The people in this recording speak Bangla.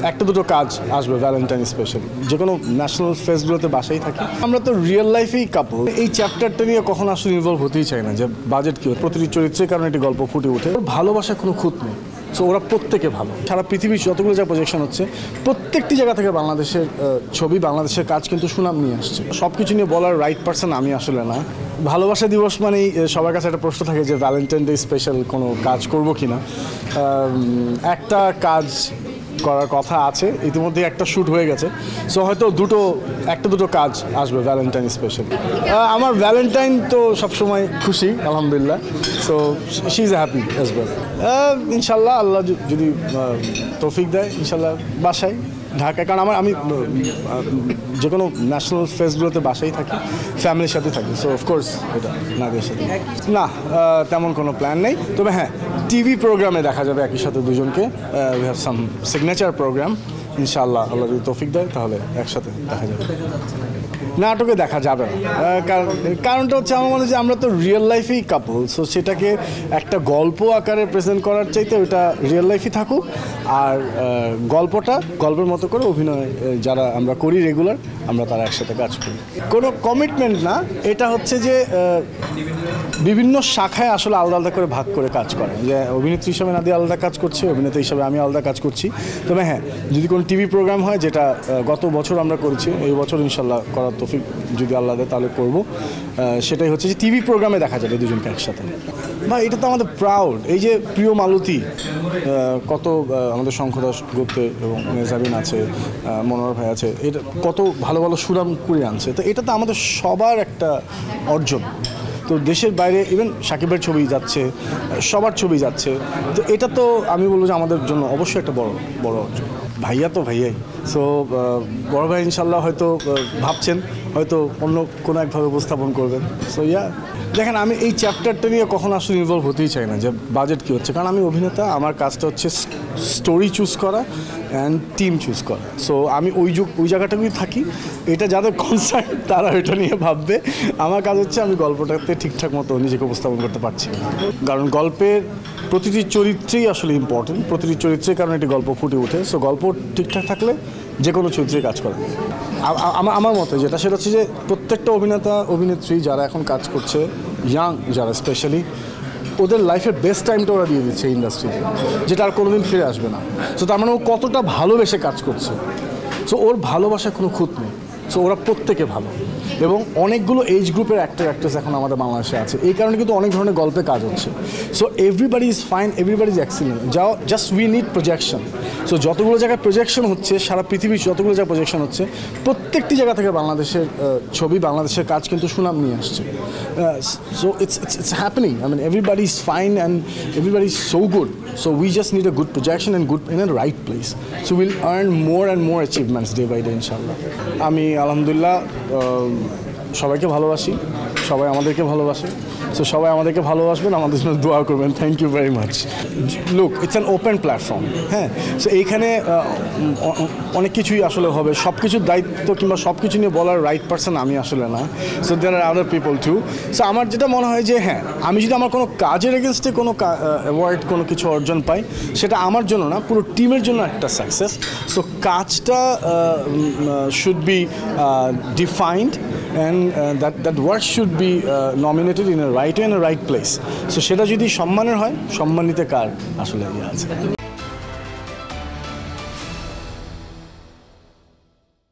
একটা দুটো কাজ আসবে ভ্যালেন্টাইন স্পেশাল, যে কোনো ন্যাশনাল ফেস্টগুলোতে বাসাই থাকি আমরা, তো রিয়েল লাইফেই কাপল। এই চ্যাপ্টারটা নিয়ে কখনো আসলে ইনভলভ হতেই চাই না যে বাজেট কী, প্রতিটি চরিত্রের কারণে একটি গল্প ফুটে ওঠে। ভালোবাসার কোনো খুঁত নেই, সো ওরা প্রত্যেকে ভালো। সারা পৃথিবীর যতগুলো যা প্রজেকশন হচ্ছে প্রত্যেকটি জায়গা থেকে বাংলাদেশের ছবি, বাংলাদেশের কাজ কিন্তু সুনাম নিয়ে আসছে। সব কিছু নিয়ে বলার রাইট পারসন আমি আসলে না। ভালোবাসা দিবস মানেই সবার কাছে একটা প্রশ্ন থাকে যে ভ্যালেন্টাইন ডে স্পেশাল কোনো কাজ করবো কি না। একটা কাজ করার কথা আছে, ইতিমধ্যে একটা শ্যুট হয়ে গেছে, সো হয়তো একটা দুটো কাজ আসবে ভ্যালেন্টাইন স্পেশাল। আমার ভ্যালেন্টাইন তো সবসময় খুশি আলহামদুলিল্লাহ, so she is happy as well. ইনশাল্লাহ আল্লাহ যদি তৌফিক দেয়, ইনশাল্লাহ বাসায় ঢাকায়, কারণ আমি যে কোনো ন্যাশনাল ফেস্টগুলোতে বাসাই থাকি, ফ্যামিলির সাথে থাকি, সো অফকোর্স এটা নাদের সাথে না, তেমন কোনো প্ল্যান নেই। তবে হ্যাঁ, টিভি প্রোগ্রামে দেখা যাবে একই সাথে দুজনকে। We have some signature program, ইনশাআল্লাহ আল্লাহ যদি তৌফিক দেয় তাহলে একসাথে দেখা যাবে। নাটকে দেখা যাবে না, কারণটা হচ্ছে আমার মনে হয় যে আমরা তো রিয়েল লাইফেই কাপল, সো সেটাকে একটা গল্প আকারে প্রেজেন্ট করার চাইতে ওটা রিয়েল লাইফই থাকুক, আর গল্পের মতো করে অভিনয় যারা আমরা করি রেগুলার, আমরা তারা একসাথে কাজ করি। কোনো কমিটমেন্ট না, এটা হচ্ছে যে বিভিন্ন শাখায় আসলে আলাদা আলাদা করে ভাগ করে কাজ করে, যে অভিনেত্রী হিসাবে নাদিয়া আলাদা কাজ করছে, অভিনেতা হিসাবে আমি আলাদা কাজ করছি। তবে হ্যাঁ, যদি কোনো টিভি প্রোগ্রাম হয়, যেটা গত বছর আমরা করেছি, এই বছর ইনশাল্লাহ করার তৌফিক যদি আল্লাহ দেয় তাহলে করবো। সেটাই হচ্ছে যে টিভি প্রোগ্রামে দেখা যাবে দুজনকে একসাথে। বা এটা তো আমাদের প্রাউড। এই যে প্রিয় মালতী, কত আমাদের শঙ্খদাস গুপ্তে এবং মেজাবিন আছে, মনোহর ভাই আছে, এটা কত ভালো ভালো সুনাম কুড়িয়ে আনছে, তো এটা তো আমাদের সবার একটা অর্জন। তো দেশের বাইরে ইভেন সাকিবের ছবি যাচ্ছে, সবার ছবি যাচ্ছে, তো এটা তো আমি বলবো যে আমাদের জন্য অবশ্যই একটা বড় অর্জন। ভাইয়া তো ভাইয়াই, সো বড় ভাই ইনশাল্লাহ হয়তো ভাবছেন, হয়তো অন্য কোনো একভাবে উপস্থাপন করবেন। সো দেখেন, আমি এই চ্যাপ্টারটা নিয়ে কখনো আসলে ইনভলভ হতেই চাই না যে বাজেট কী হচ্ছে, কারণ আমি অভিনেতা, আমার কাজটা হচ্ছে স্টোরি চুজ করা অ্যান্ড টিম চুজ করা। সো আমি ওই জায়গাটাতেই থাকি, এটা যাদের কনসার্ন তারা ওইটা নিয়ে ভাববে। আমার কাজ হচ্ছে আমি গল্পটাতে ঠিকঠাক মতো নিজেকে উপস্থাপন করতে পারছি, কারণ গল্পের প্রতিটি চরিত্রেই আসলে ইম্পর্টেন্ট, প্রতিটি চরিত্রের কারণে একটি গল্প ফুটে ওঠে। সো গল্প ঠিকঠাক থাকলে যে কোনো চরিত্রে কাজ করে। আমার মতে যেটা, সেটা হচ্ছে যে প্রত্যেকটা অভিনেত্রী যারা এখন কাজ করছে, ইয়াং যারা স্পেশালি, ওদের লাইফের বেস্ট টাইমটা ওরা দিয়ে দিচ্ছে ইন্ডাস্ট্রিতে, যেটা আর কোনোদিন ফিরে আসবে না। সো তার মানে ও কতটা ভালোবেসে কাজ করছে, সো ওর ভালোবাসার কোনো খুঁত নেই, সো ওরা প্রত্যেকে ভালো। এবং অনেকগুলো এজ গ্রুপের অ্যাক্ট্রেস এখন আমাদের বাংলাদেশে আছে, এই কারণে কিন্তু অনেক ধরনের গল্পে কাজ হচ্ছে। So everybody is fine, everybody is excellent, just we need projection. So যতগুলো জায়গায় প্রজেকশন হচ্ছে, সারা পৃথিবীর যতগুলো জায়গায় প্রজেকশন হচ্ছে প্রত্যেকটি জায়গা থেকে বাংলাদেশের ছবি, বাংলাদেশের কাজ কিন্তু সুনাম নিয়ে আসছে। So it's happening, I mean everybody is fine and everybody is so good. So we just need a good projection and good in a right place, so will earn more and more achievements day by day ইনশাল্লাহ। আমি আলহামদুলিল্লাহ সবাইকে ভালোবাসি, সবাই আমাদেরকে ভালোবাসে, সো সবাই আমাদেরকে ভালোবাসবেন, আমাদের জন্য দোয়া করবেন। Thank you very much. Look, it's an open platform, হ্যাঁ। সো এইখানে অনেক কিছুই আসলে হবে, সব কিছুর দায়িত্ব কিংবা সব কিছু নিয়ে বলার রাইট পারসন আমি আসলে না। So there are other people too. So আমার যেটা মনে হয় যে হ্যাঁ, আমি যদি আমার কোনো কাজের এগেনস্টে কোনো অ্যাওয়ার্ড, কোনো কিছু অর্জন পাই, সেটা আমার জন্য না, পুরো টিমের জন্য একটা সাকসেস। সো কাজটা should be defined and that work should be nominated in a right way and a right place. So সেটা যদি সম্মানের হয়, সম্মানিত কার আসলে আছে।